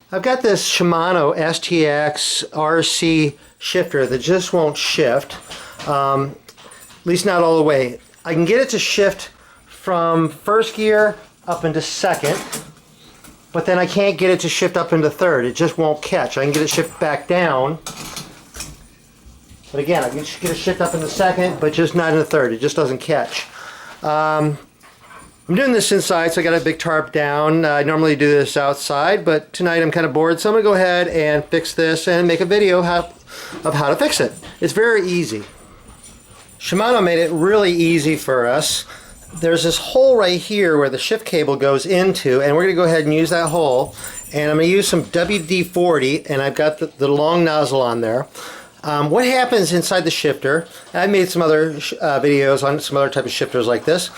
I've got this Shimano STX RC shifter that just won't shift, at least not all the way. I can get it to shift from first gear up into second, but then I can't get it to shift up into third. It just won't catch. I can get it shift back down, but again, I can get it shift up into second, but just not into third. It just doesn't catch. I'm doing this inside, so I got a big tarp down. I normally do this outside, but tonight I'm kind of bored, so I'm going to go ahead and fix this and make a video of how to fix it. It's very easy. Shimano made it really easy for us. There's this hole right here where the shift cable goes into, and we're going to go ahead and use that hole. And I'm going to use some WD-40, and I've got the long nozzle on there. What happens inside the shifter, and I've made some other videos on some other type of shifters like this,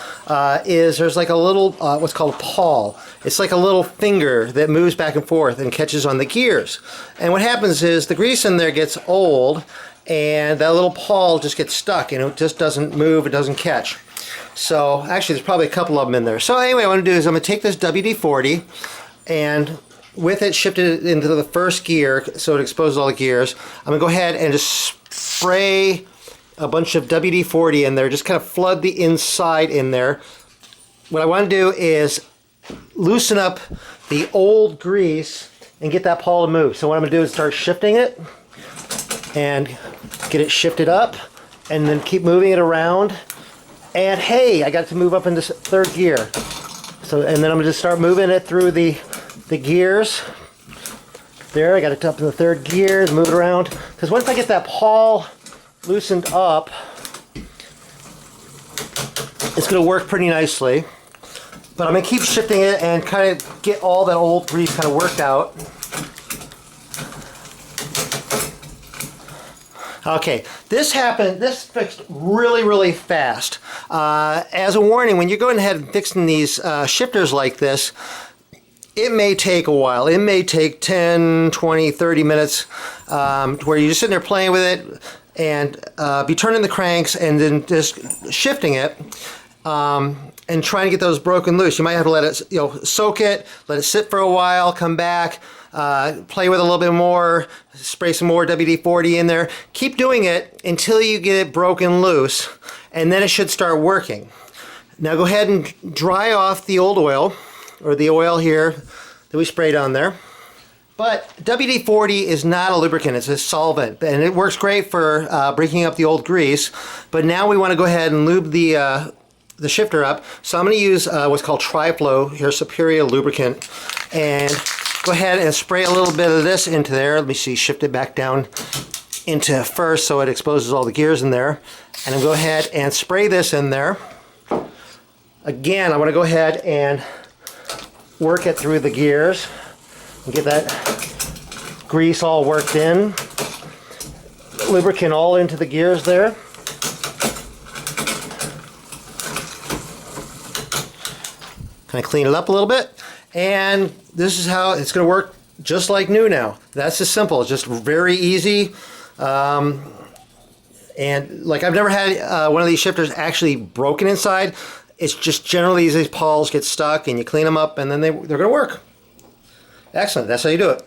is there's like a little, what's called a pawl. It's like a little finger that moves back and forth and catches on the gears. And what happens is the grease in there gets old, and that little pawl just gets stuck, and it just doesn't move, it doesn't catch. So actually there's probably a couple of them in there. So anyway, what I'm going to do is I'm going to take this WD-40 and with it shifted into the first gear so it exposes all the gears, I'm going to go ahead and just spray a bunch of WD-40 in there, just kind of flood the inside in there. What I want to do is loosen up the old grease and get that pawl to move. So what I'm going to do is start shifting it and get it shifted up and then keep moving it around. And hey, I got it to move up into third gear. So, and then I'm going to just start moving it through the gears. There, I got it up in the third gear, move it around. Because once I get that pawl loosened up, it's going to work pretty nicely. But I'm going to keep shifting it and kind of get all that old grease kind of worked out. Okay, this fixed really fast. As a warning, when you're going ahead and fixing these shifters like this, it may take a while. It may take 10, 20, 30 minutes where you're just sitting there playing with it and be turning the cranks and then just shifting it and trying to get those broken loose. You might have to let it, soak it, let it sit for a while, come back, play with it a little bit more, spray some more WD-40 in there. Keep doing it until you get it broken loose, and then it should start working. Now go ahead and dry off the old oil, or the oil here that we sprayed on there. But WD-40 is not a lubricant, it's a solvent, and it works great for breaking up the old grease. But now we want to go ahead and lube the shifter up. So I'm going to use what's called Tri-Flow, here, Superior Lubricant, and go ahead and spray a little bit of this into there. Let me see, shift it back down into first so it exposes all the gears in there. And I'm going to go ahead and spray this in there. Again, I want to go ahead and work it through the gears and get that grease all worked in. Lubricant all into the gears there. Kind of clean it up a little bit. And this is how it's going to work, just like new now. That's just simple. It's just very easy. And like, I've never had one of these shifters actually broken inside. It's just generally these pawls get stuck and you clean them up and then they're going to work. Excellent. That's how you do it.